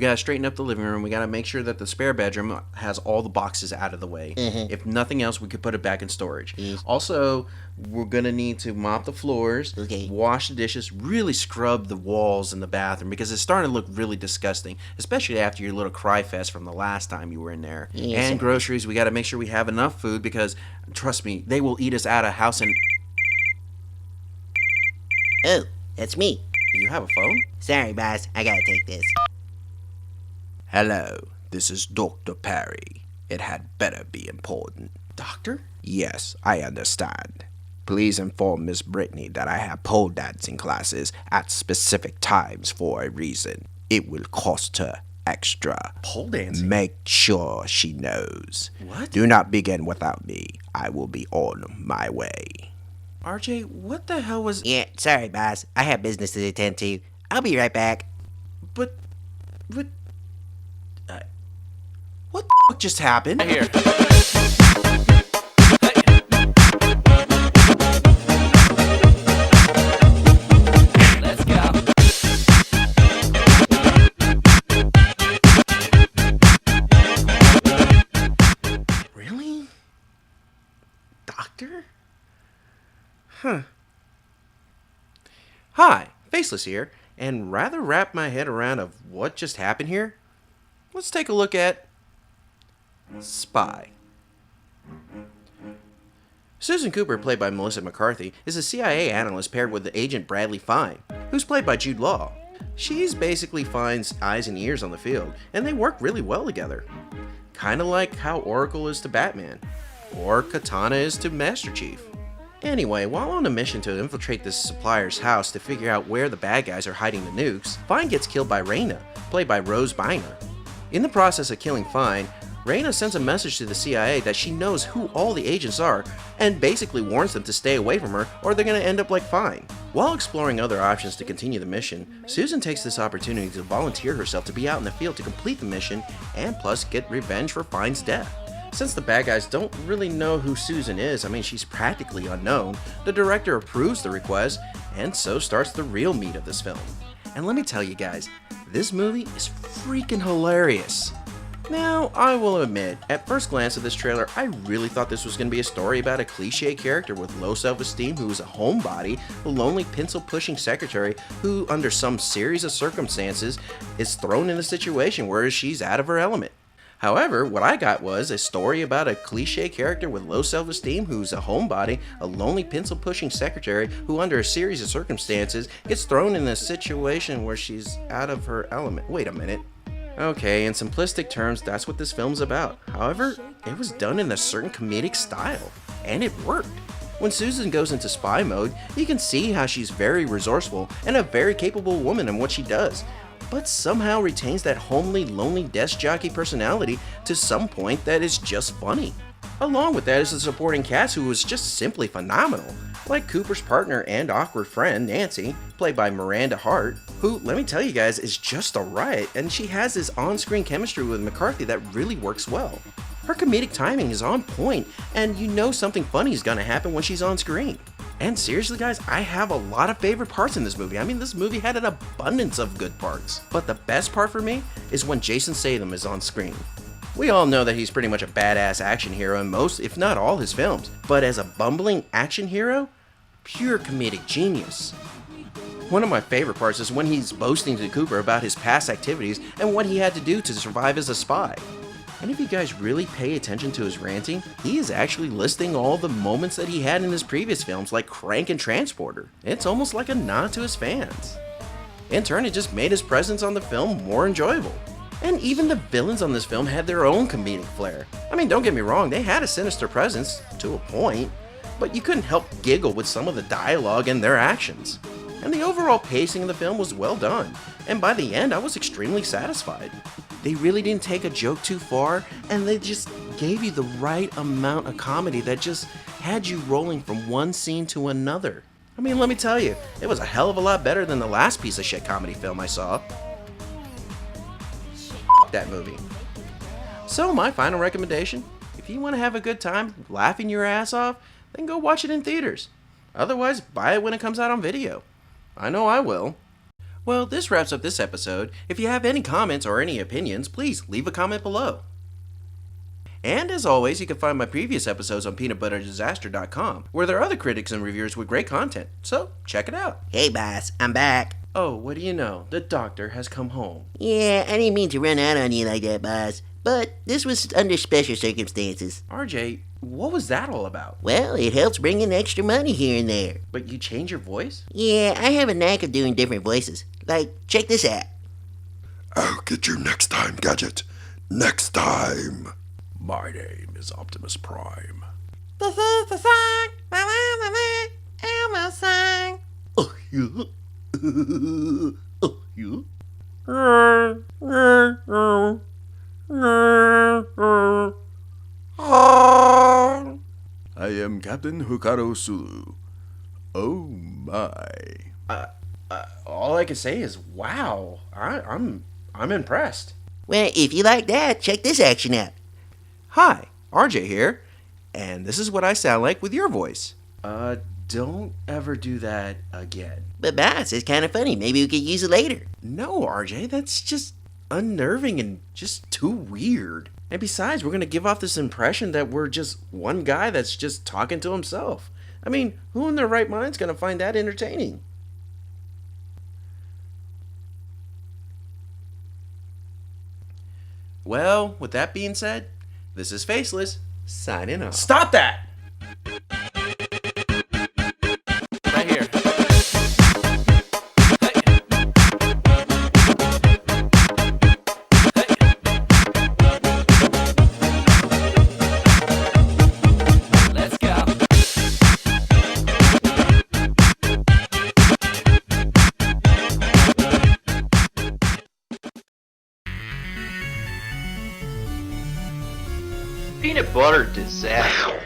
We gotta straighten up the living room. We gotta make sure that the spare bedroom has all the boxes out of the way. If nothing else, we could put it back in storage. Also, we're gonna need to mop the floors, wash the dishes, really scrub the walls in the bathroom because it's starting to look really disgusting, especially after your little cry fest from the last time you were in there. And groceries, we gotta make sure we have enough food because, trust me, they will eat us out of house. And Oh, that's me. you have a phone? Sorry, boss. I gotta take this. Hello, this is Dr. Perry. It had better be important. Doctor? Yes, I understand. Please inform Miss Brittany that I have pole dancing classes at specific times for a reason. It will cost her extra. Pole dancing? Make sure she knows. What? Do not begin without me. I will be on my way. RJ, what the hell was... Yeah, sorry, boss. I have business to attend to. I'll be right back. But... what the fuck just happened? Here. Let's go. Really? Doctor? Huh. Hi, Faceless here, and rather wrap my head around of what just happened here, let's take a look at Spy. Susan Cooper, played by Melissa McCarthy, is a CIA analyst paired with Agent Bradley Fine, who's played by Jude Law. She's basically Fine's eyes and ears on the field, and they work really well together. Kinda like how Oracle is to Batman, or Katana is to Master Chief. Anyway, while on a mission to infiltrate this supplier's house to figure out where the bad guys are hiding the nukes, Fine gets killed by Raina, played by Rose Bynum. In the process of killing Fine, Raina sends a message to the CIA that she knows who all the agents are and basically warns them to stay away from her or they're going to end up like Fine. While exploring other options to continue the mission, Susan takes this opportunity to volunteer herself to be out in the field to complete the mission and plus get revenge for Fine's death. Since the bad guys don't really know who Susan is, she's practically unknown, the director approves the request and so starts the real meat of this film. And let me tell you guys, this movie is freaking hilarious. Now, I will admit, at first glance of this trailer, I really thought this was going to be a story about a cliche character with low self-esteem who is a homebody, a lonely pencil-pushing secretary who, under some series of circumstances, is thrown in a situation where she's out of her element. However, what I got was a story about a cliche character with low self-esteem who's a homebody, a lonely pencil-pushing secretary who under a series of circumstances gets thrown in a situation where she's out of her element. Wait a minute. Okay, in simplistic terms, that's what this film's about. However, it was done in a certain comedic style, and it worked. When Susan goes into spy mode, you can see how she's very resourceful and a very capable woman in what she does, but somehow retains that homely, lonely desk jockey personality to some point that is just funny. Along with that is the supporting cast who was just simply phenomenal, like Cooper's partner and awkward friend, Nancy, played by Miranda Hart, who, let me tell you guys, is just a riot, and she has this on-screen chemistry with McCarthy that really works well. Her comedic timing is on point, and you know something funny is gonna happen when she's on screen. And seriously guys, I have a lot of favorite parts in this movie. This movie had an abundance of good parts. But the best part for me is when Jason Statham is on screen. We all know that he's pretty much a badass action hero in most, if not all, his films. But as a bumbling action hero, pure comedic genius. One of my favorite parts is when he's boasting to Cooper about his past activities and what he had to do to survive as a spy. And if you guys really pay attention to his ranting, he is actually listing all the moments that he had in his previous films like Crank and Transporter. It's almost like a nod to his fans. In turn, it just made his presence on the film more enjoyable. And even the villains on this film had their own comedic flair. Don't get me wrong, they had a sinister presence, to a point, but you couldn't help giggle with some of the dialogue and their actions. And the overall pacing of the film was well done, and by the end I was extremely satisfied. They really didn't take a joke too far, and they just gave you the right amount of comedy that just had you rolling from one scene to another. Let me tell you, it was a hell of a lot better than the last piece of shit comedy film I saw. That movie. So my final recommendation, if you want to have a good time laughing your ass off, then go watch it in theaters. Otherwise, buy it when it comes out on video. I know I will. Well, this wraps up this episode. If you have any comments or any opinions, please leave a comment below. And as always, you can find my previous episodes on peanutbutterdisaster.com, where there are other critics and reviewers with great content. So, check it out. Hey, boss, I'm back. Oh, what do you know? The doctor has come home. Yeah, I didn't mean to run out on you like that, boss. But this was under special circumstances. RJ, what was that all about? Well, it helps bring in extra money here and there. But you change your voice? Yeah, I have a knack of doing different voices. Like, check this out. I'll get you next time, Gadget. Next time. My name is Optimus Prime. This is the song. Elmo song. Oh, yeah. Oh, yeah. I am Captain Hokkaido Sulu. Oh my. All I can say is, wow. I'm impressed. Well, if you like that, check this action out. Hi, RJ here, and this is what I sound like with your voice. Don't ever do that again. But boss, it's kind of funny. Maybe we could use it later. No, RJ, that's just unnerving and just too weird. And besides, we're gonna give off this impression that we're just one guy that's just talking to himself. I mean, who in their right mind's gonna find that entertaining? Well, with that being said, this is Faceless, signing off. Stop that! Right here. Let's go. Peanut butter disaster.